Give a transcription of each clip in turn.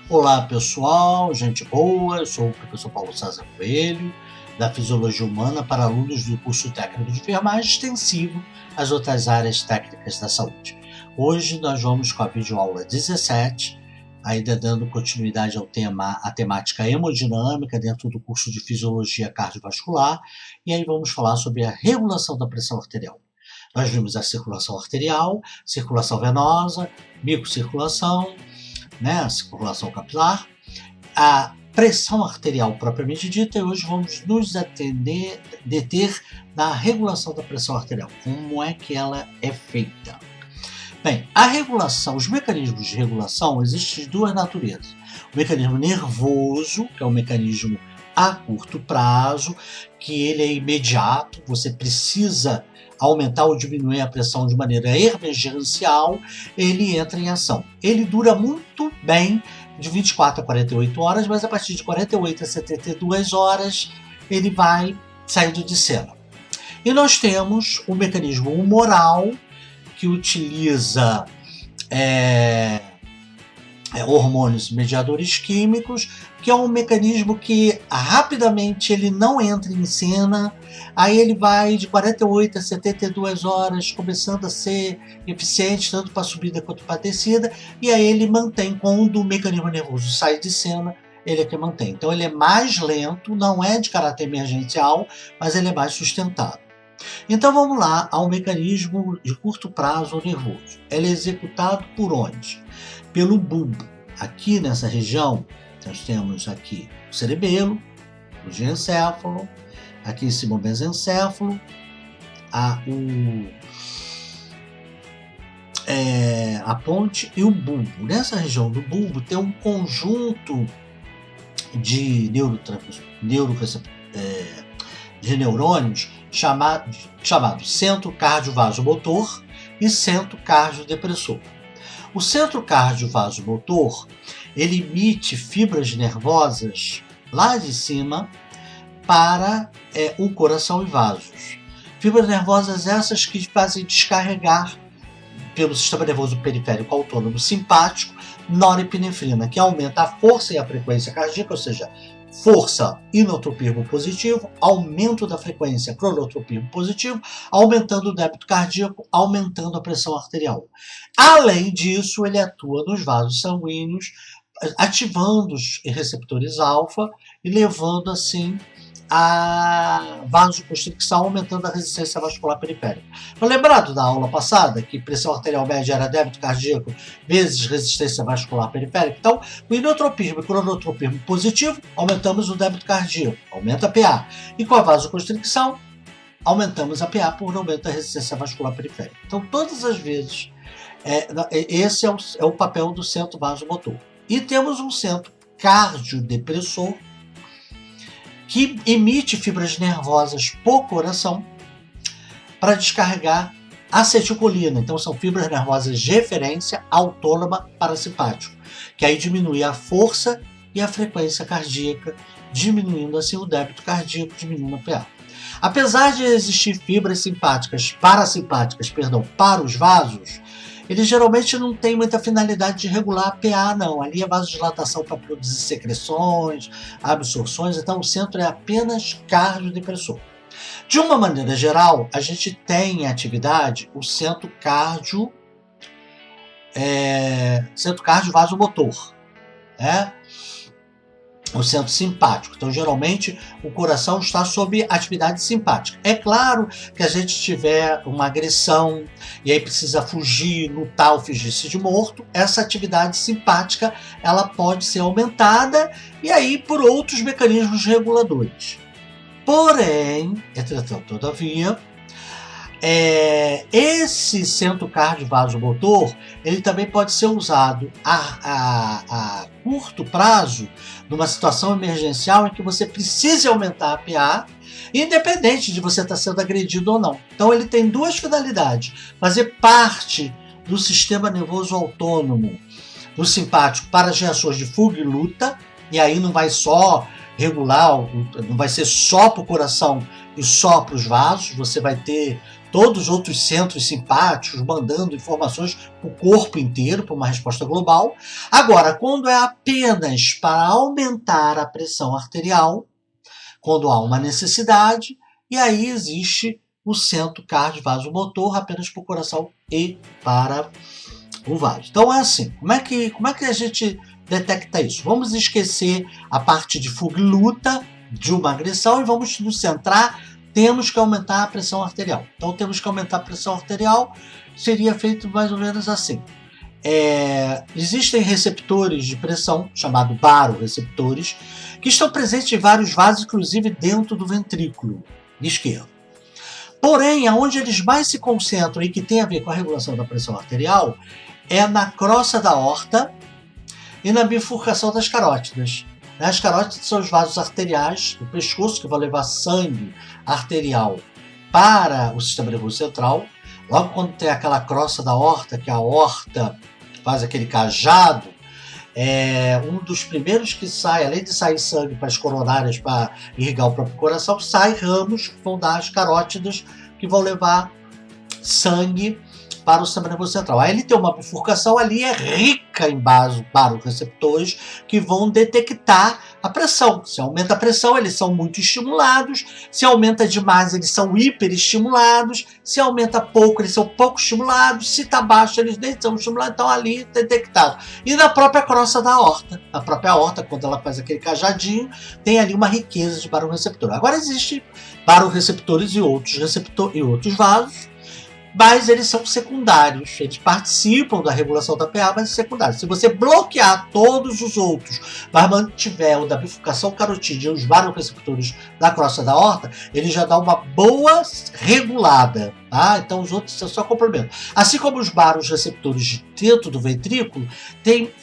Olá pessoal, gente boa, eu sou o professor Paulo César Coelho, da Fisiologia Humana para alunos do curso técnico de enfermagem extensivo às outras áreas técnicas da saúde. Hoje nós vamos com a videoaula 17, ainda dando continuidade ao tema, a temática hemodinâmica dentro do curso de Fisiologia Cardiovascular, e aí vamos falar sobre a regulação da pressão arterial. Nós vimos a circulação arterial, circulação venosa, microcirculação, a circulação capilar, a pressão arterial propriamente dita, e hoje vamos nos deter na regulação da pressão arterial. Como é que ela é feita? Bem, a regulação, os mecanismos de regulação existem de duas naturezas. O mecanismo nervoso, que é um mecanismo a curto prazo, que ele é imediato, você precisa aumentar ou diminuir a pressão de maneira emergencial, ele entra em ação. Ele dura muito bem, de 24 a 48 horas, mas a partir de 48 a 72 horas ele vai saindo de cena. E nós temos o mecanismo humoral, que utiliza hormônios mediadores químicos, que é um mecanismo que rapidamente ele não entra em cena, aí ele vai de 48 a 72 horas, começando a ser eficiente tanto para subida quanto para descida, e aí ele mantém, quando o mecanismo nervoso sai de cena, ele é que mantém. Então ele é mais lento, não é de caráter emergencial, mas ele é mais sustentado. Então vamos lá ao mecanismo de curto prazo nervoso. Ele é executado por onde? Pelo bulbo. Aqui nessa região, nós temos aqui o cerebelo, o diencéfalo, aqui em cima o mesencéfalo, a ponte e o bulbo. Nessa região do bulbo tem um conjunto de neurônios chamado centro cardiovasomotor e centro cardiodepressor. O centro cardiovasomotor, ele emite fibras nervosas lá de cima para o coração e vasos. Fibras nervosas essas que fazem descarregar pelo sistema nervoso periférico autônomo simpático norepinefrina, que aumenta a força e a frequência cardíaca, ou seja, força, inotropismo positivo, aumento da frequência, cronotropismo positivo, aumentando o débito cardíaco, aumentando a pressão arterial. Além disso, ele atua nos vasos sanguíneos, ativando os receptores alfa e levando assim a vasoconstricção, aumentando a resistência vascular periférica. Lembrado da aula passada que pressão arterial média era débito cardíaco vezes resistência vascular periférica? Então, o inotropismo e cronotropismo positivo, aumentamos o débito cardíaco, aumenta a PA. E com a vasoconstricção, aumentamos a PA por aumento da resistência vascular periférica. Então, todas as vezes, esse é o papel do centro vasomotor. E temos um centro cardiodepressor, que emite fibras nervosas por coração para descarregar acetilcolina. Então são fibras nervosas de referência autônoma parasimpático, que aí diminui a força e a frequência cardíaca, diminuindo assim o débito cardíaco, diminuindo a PA. Apesar de existir fibras parasimpáticas para os vasos, eles geralmente não têm muita finalidade de regular a PA, não. Ali é vasodilatação para produzir secreções, absorções, então o centro é apenas cardiodepressor. De uma maneira geral, a gente tem em atividade o centro cardiovasomotor, o centro simpático. Então, geralmente, o coração está sob atividade simpática. É claro que a gente tiver uma agressão e aí precisa fugir, lutar ou fingir-se de morto, essa atividade simpática ela pode ser aumentada e aí por outros mecanismos reguladores. Porém, entretanto, todavia, esse centro cardiovasomotor ele também pode ser usado a curto prazo numa situação emergencial em que você precise aumentar a PA, independente de você estar sendo agredido ou não. Então ele tem duas finalidades: fazer parte do sistema nervoso autônomo do simpático para as reações de fuga e luta, e aí não vai só regular, não vai ser só para o coração e só para os vasos, você vai ter todos os outros centros simpáticos mandando informações para o corpo inteiro, para uma resposta global. Agora, quando é apenas para aumentar a pressão arterial, quando há uma necessidade, e aí existe o centro cardiovascular apenas para o coração e para o vaso. Então é assim, como é que a gente detecta isso? Vamos esquecer a parte de fuga e luta de uma agressão e vamos nos centrar, temos que aumentar a pressão arterial. Então temos que aumentar a pressão arterial, seria feito mais ou menos assim. Existem receptores de pressão, chamados baroreceptores, que estão presentes em vários vasos, inclusive dentro do ventrículo esquerdo. Porém, aonde eles mais se concentram e que tem a ver com a regulação da pressão arterial é na crosta da aorta e na bifurcação das carótidas. As carótidas são os vasos arteriais do pescoço que vão levar sangue arterial para o sistema nervoso central. Logo quando tem aquela crosta da aorta, que a aorta faz aquele cajado, um dos primeiros que sai, além de sair sangue para as coronárias para irrigar o próprio coração, sai ramos que vão dar as carótidas que vão levar sangue para o sistema nervoso central. Aí ele tem uma bifurcação ali, é rica em baroreceptores que vão detectar a pressão. Se aumenta a pressão, eles são muito estimulados. Se aumenta demais, eles são hiperestimulados. Se aumenta pouco, eles são pouco estimulados. Se está baixo, eles nem são estimulados. Então ali detectado. E na própria crosta da aorta. A própria aorta, quando ela faz aquele cajadinho, tem ali uma riqueza de baroreceptor. Agora existem baroreceptores e outros vasos, mas eles são secundários, eles participam da regulação da PA, mas secundários. Se você bloquear todos os outros, mas mantiver o da bifurcação carotídea e os baroreceptores da crosta da aorta, ele já dá uma boa regulada, tá? Então os outros são só complemento. Assim como os baroreceptores dentro do ventrículo,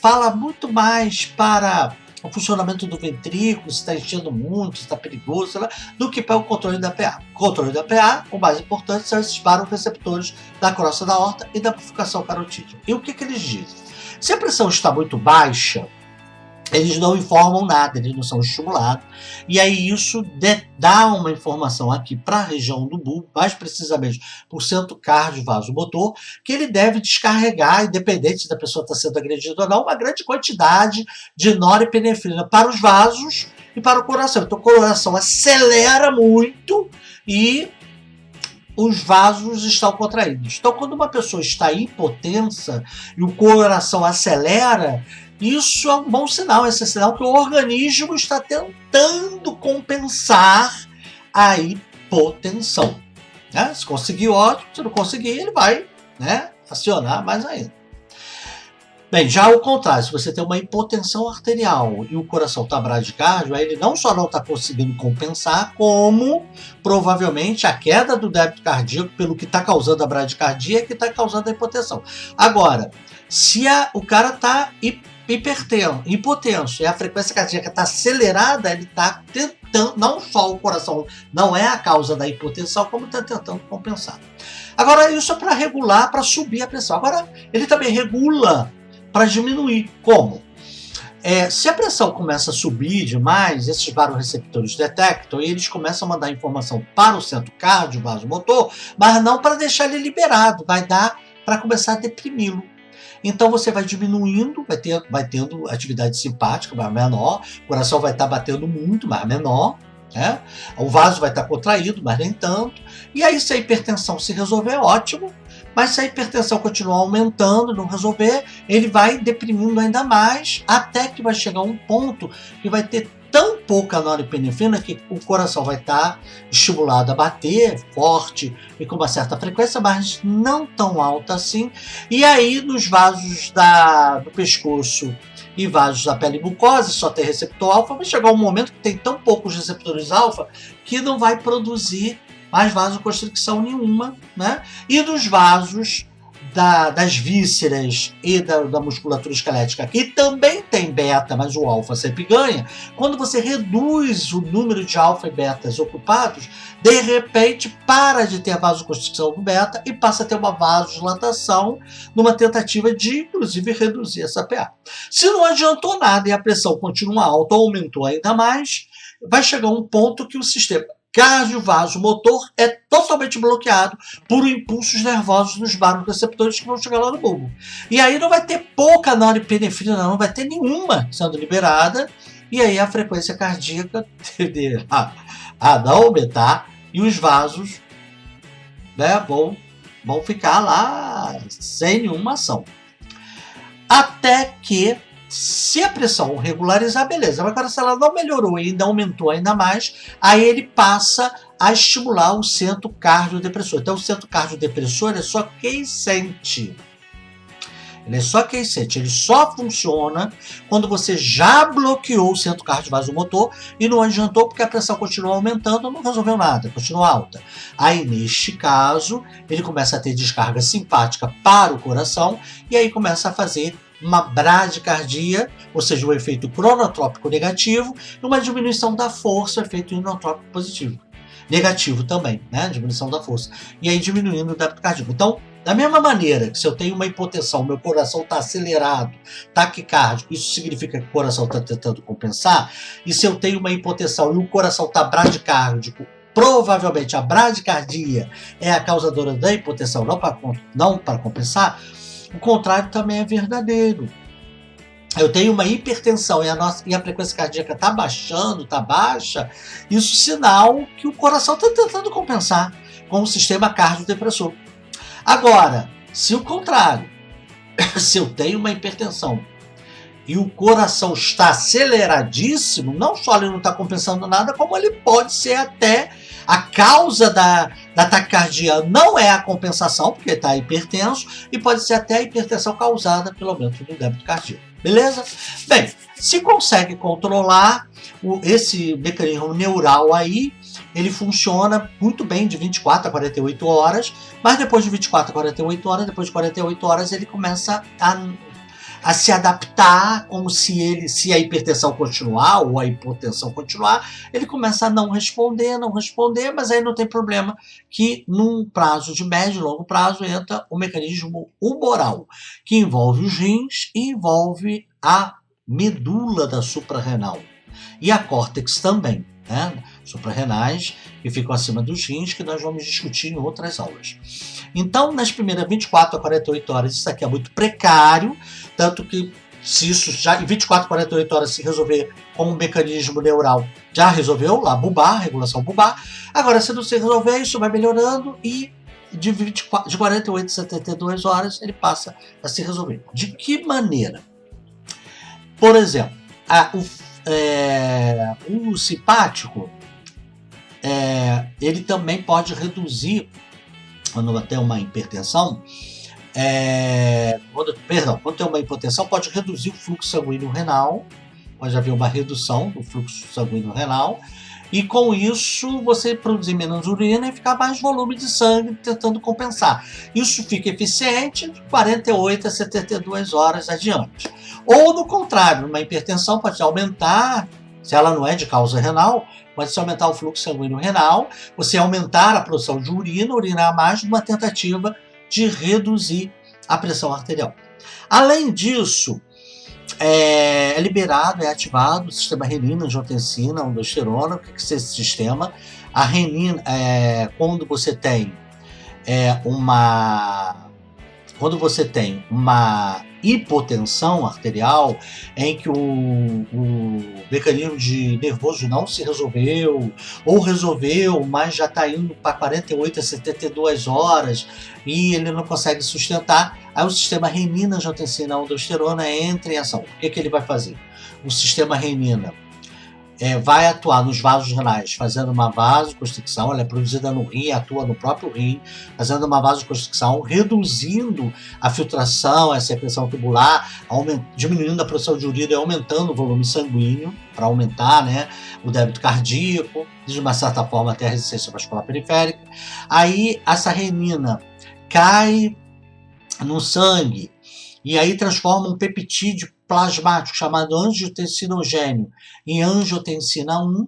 fala muito mais para o funcionamento do ventrículo, se está enchendo muito, se está perigoso, do que para o controle da PA. O controle da PA, o mais importante, são esses baroreceptores da crosta da aorta e da bifurcação carotídea. E o que eles dizem? Se a pressão está muito baixa, eles não informam nada, eles não são estimulados, e aí isso dá uma informação aqui para a região do bulbo, mais precisamente para o centro cardiovascular, que ele deve descarregar, independente da pessoa estar sendo agredida ou não, uma grande quantidade de norepinefrina para os vasos e para o coração. Então o coração acelera muito e os vasos estão contraídos. Então quando uma pessoa está hipotensa e o coração acelera, isso é um bom sinal, esse é sinal que o organismo está tentando compensar a hipotensão. Né? Se conseguir, ótimo, se não conseguir, ele vai, né, acionar mais ainda. Bem, já ao contrário, se você tem uma hipotensão arterial e o coração está bradicárdio, aí ele não só não está conseguindo compensar, como provavelmente a queda do débito cardíaco, pelo que está causando a bradicardia, é que está causando a hipotensão. Agora, se o cara está hipotenso e a frequência cardíaca está acelerada, ele está tentando, não só o coração não é a causa da hipotensão, como está tentando compensar. Agora, isso é para regular, para subir a pressão. Agora, ele também regula para diminuir. Como? Se a pressão começa a subir demais, esses baroreceptores detectam e eles começam a mandar informação para o centro cardiovascular, mas não para deixar ele liberado, vai dar para começar a deprimi-lo. Então você vai diminuindo, vai tendo atividade simpática, mas menor, o coração vai estar batendo muito, mas menor, né? O vaso vai estar contraído, mas nem tanto. E aí, se a hipertensão se resolver, ótimo, mas se a hipertensão continuar aumentando, não resolver, ele vai deprimindo ainda mais, até que vai chegar um ponto que vai ter tão pouca norepinefrina que o coração vai estar estimulado a bater forte e com uma certa frequência, mas não tão alta assim. E aí, nos vasos do pescoço e vasos da pele e mucosa, só tem receptor alfa, vai chegar um momento que tem tão poucos receptores alfa que não vai produzir mais vasoconstricção nenhuma, né? E nos vasos das vísceras e da musculatura esquelética, que também tem beta, mas o alfa sempre ganha, quando você reduz o número de alfa e betas ocupados, de repente para de ter a vasoconstricção do beta e passa a ter uma vasodilatação numa tentativa de, inclusive, reduzir essa PA. Se não adiantou nada e a pressão continua alta ou aumentou ainda mais, vai chegar um ponto que o sistema cardiovasomotor é totalmente bloqueado por impulsos nervosos nos baroreceptores que vão chegar lá no bulbo. E aí não vai ter pouca norepinefrina, não vai ter nenhuma sendo liberada, e aí a frequência cardíaca tende a não aumentar e os vasos, né, vão ficar lá sem nenhuma ação. Até que, se a pressão regularizar, beleza. Mas agora, se ela não melhorou e ainda aumentou ainda mais, aí ele passa a estimular o centro cardiodepressor. Então, o centro cardiodepressor é só quiescente. Ele é só quiescente. Ele só funciona quando você já bloqueou o centro cardiovasomotor e não adiantou porque a pressão continua aumentando, não resolveu nada, continua alta. Aí, neste caso, ele começa a ter descarga simpática para o coração e aí começa a fazer uma bradicardia, ou seja, um efeito cronotrópico negativo, e uma diminuição da força, efeito inotrópico positivo. Negativo também, né? Diminuição da força. E aí diminuindo o débito cardíaco. Então, da mesma maneira que se eu tenho uma hipotensão, meu coração está acelerado, taquicárdico, isso significa que o coração está tentando compensar, e se eu tenho uma hipotensão e o coração está bradicárdico, provavelmente a bradicardia é a causadora da hipotensão, não para compensar. O contrário também é verdadeiro. Eu tenho uma hipertensão e a frequência cardíaca está baixando, está baixa, isso é sinal que o coração está tentando compensar com o sistema cardiodepressor. Agora, se o contrário, se eu tenho uma hipertensão e o coração está aceleradíssimo, não só ele não está compensando nada, como ele pode ser até a causa da taquicardia não é a compensação, porque está hipertenso, e pode ser até a hipertensão causada pelo aumento do débito cardíaco. Beleza? Bem, se consegue controlar esse mecanismo neural aí, ele funciona muito bem de 24 a 48 horas, mas depois de 24 a 48 horas, depois de 48 horas, ele começa a se adaptar, como se a hipertensão continuar ou a hipotensão continuar, ele começa a não responder, mas aí não tem problema que num prazo de médio e longo prazo entra o mecanismo humoral, que envolve os rins e envolve a medula da suprarrenal e a córtex também, né? Suprarrenais que ficam acima dos rins, que nós vamos discutir em outras aulas. Então, nas primeiras 24 a 48 horas, isso aqui é muito precário, tanto que se isso já em 24 a 48 horas se resolver como um mecanismo neural, já resolveu lá bulbar, regulação bulbar. Agora, se não se resolver, isso vai melhorando e de 48 a 72 horas ele passa a se resolver. De que maneira? Por exemplo, o simpático, ele também pode reduzir, quando tem uma hipertensão, quando tem uma hipotensão, pode reduzir o fluxo sanguíneo renal, pode haver uma redução do fluxo sanguíneo renal, e com isso você produzir menos urina e ficar mais volume de sangue tentando compensar. Isso fica eficiente de 48 a 72 horas adiante. Ou, no contrário, uma hipertensão pode aumentar, se ela não é de causa renal, pode-se aumentar o fluxo sanguíneo renal, você aumentar a produção de urina, urinar mais, numa tentativa de reduzir a pressão arterial. Além disso, é liberado, é ativado o sistema renina, angiotensina, aldosterona. O que é esse sistema? A renina, quando você tem uma hipotensão arterial em que o mecanismo de nervoso não se resolveu, ou resolveu, mas já está indo para 48 a 72 horas e ele não consegue sustentar, aí o sistema renina, angiotensina, aldosterona entra em ação. O que ele vai fazer? O sistema renina vai atuar nos vasos renais, fazendo uma vasoconstricção, ela é produzida no rim, atua no próprio rim, fazendo uma vasoconstricção, reduzindo a filtração, a secreção tubular, diminuindo a produção de urina e aumentando o volume sanguíneo, para aumentar, né, o débito cardíaco, de uma certa forma até a resistência vascular periférica. Aí essa renina cai no sangue, e aí transforma um peptídeo plasmático chamado angiotensinogênio em angiotensina 1,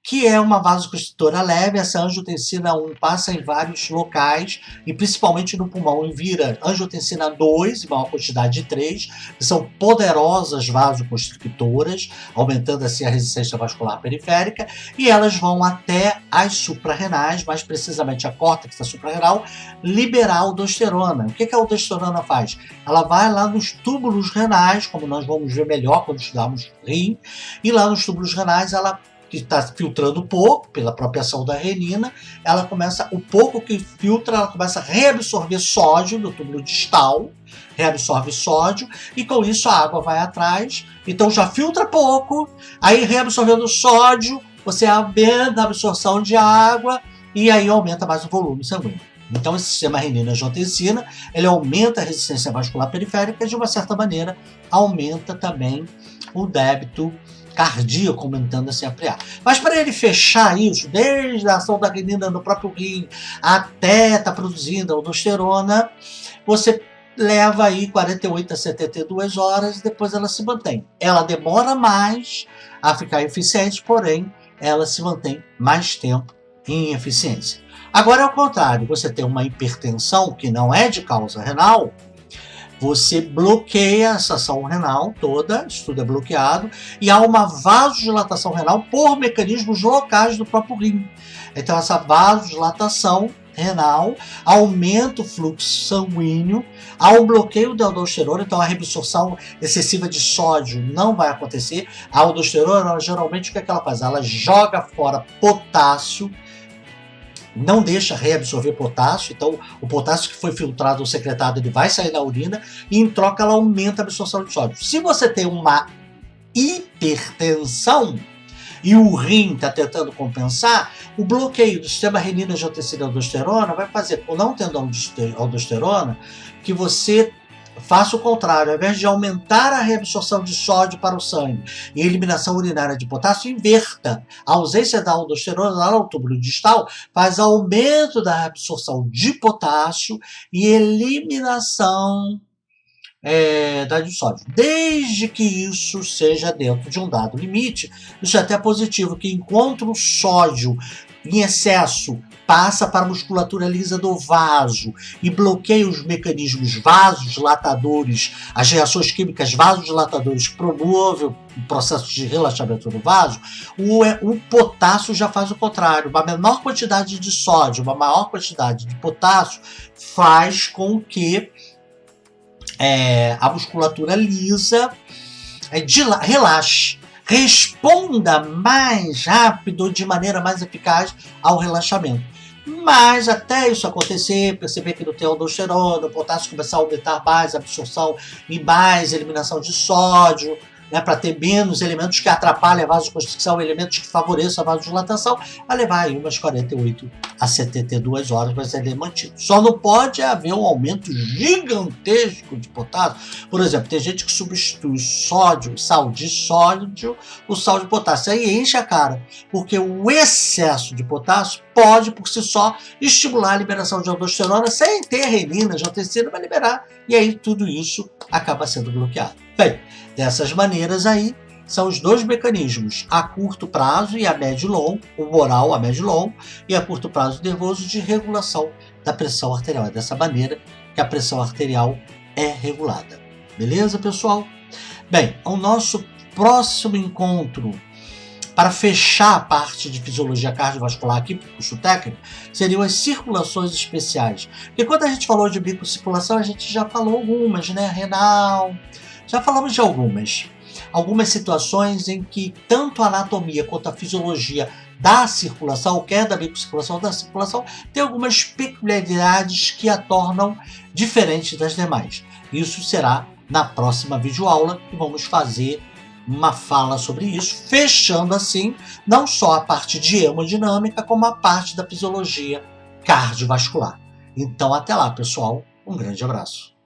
que é uma vasoconstritora leve. Essa angiotensina 1 passa em vários locais, e principalmente no pulmão, e vira angiotensina 2, em maior quantidade de 3, que são poderosas vasoconstrictoras, aumentando assim a resistência vascular periférica, e elas vão até as suprarrenais, mais precisamente a córtex suprarrenal, liberar aldosterona. O que a aldosterona faz? Ela vai lá nos túbulos renais, como nós vamos ver melhor quando estudarmos rim, e lá nos túbulos renais ela, que está filtrando pouco, pela própria ação da renina, ela começa, o pouco que filtra, ela começa a reabsorver sódio no túbulo distal, reabsorve sódio, e com isso a água vai atrás, então já filtra pouco, aí reabsorvendo sódio, você aumenta a absorção de água, e aí aumenta mais o volume sanguíneo. Então esse sistema renina-angiotensina, ele aumenta a resistência vascular periférica e de uma certa maneira aumenta também o débito cardíaco, aumentando assim a PA. Mas para ele fechar isso, desde a ação da renina no próprio rim até estar produzindo aldosterona, você leva aí 48 a 72 horas e depois ela se mantém. Ela demora mais a ficar eficiente, porém ela se mantém mais tempo em eficiência. Agora é o contrário, você tem uma hipertensão que não é de causa renal, você bloqueia essa ação renal toda, isso tudo é bloqueado, e há uma vasodilatação renal por mecanismos locais do próprio rim. Então essa vasodilatação renal aumenta o fluxo sanguíneo, há um bloqueio da aldosterona, então a reabsorção excessiva de sódio não vai acontecer. A aldosterona, geralmente, o que ela faz? Ela joga fora potássio, não deixa reabsorver potássio, então o potássio que foi filtrado ou secretado, ele vai sair da urina, e em troca ela aumenta a absorção de sódio. Se você tem uma hipertensão e o rim está tentando compensar, o bloqueio do sistema renina-angiotensina-aldosterona vai fazer, por não tendo aldosterona, que você faça o contrário. Ao invés de aumentar a reabsorção de sódio para o sangue e a eliminação urinária de potássio, inverta. A ausência da aldosterona lá no túbulo distal faz aumento da absorção de potássio e eliminação da de sódio. Desde que isso seja dentro de um dado limite, isso é até positivo, que enquanto o sódio em excesso passa para a musculatura lisa do vaso e bloqueia os mecanismos vasodilatadores, as reações químicas vasodilatadores que promovem o processo de relaxamento do vaso, o potássio já faz o contrário. Uma menor quantidade de sódio, uma maior quantidade de potássio faz com que a musculatura lisa relaxe, responda mais rápido, de maneira mais eficaz ao relaxamento. Mas até isso acontecer, perceber que não tem aldosterona, o potássio começar a aumentar mais a absorção e mais eliminação de sódio, né, para ter menos elementos que atrapalhem a vasoconstricção, elementos que favoreçam a vasodilatação, vai levar aí umas 48 a 72 horas para ser mantido. Só não pode haver um aumento gigantesco de potássio. Por exemplo, tem gente que substitui sal de sódio, o sal de potássio, aí enche a cara, porque o excesso de potássio pode, por si só, estimular a liberação de aldosterona sem ter renina, angiotensina vai liberar, e aí tudo isso acaba sendo bloqueado. Bem, dessas maneiras aí, são os dois mecanismos, a curto prazo e a médio e longo, o oral a médio e longo, e a curto prazo nervoso, de regulação da pressão arterial. É dessa maneira que a pressão arterial é regulada. Beleza, pessoal? Bem, o nosso próximo encontro, para fechar a parte de fisiologia cardiovascular aqui para o curso técnico, seriam as circulações especiais. Porque quando a gente falou de bicocirculação, a gente já falou algumas, né? Renal, já falamos de algumas situações em que tanto a anatomia quanto a fisiologia da circulação, quer da bicocirculação ou da circulação, tem algumas peculiaridades que a tornam diferente das demais. Isso será na próxima videoaula, que vamos fazer uma fala sobre isso, fechando assim não só a parte de hemodinâmica, como a parte da fisiologia cardiovascular. Então até lá, pessoal, um grande abraço.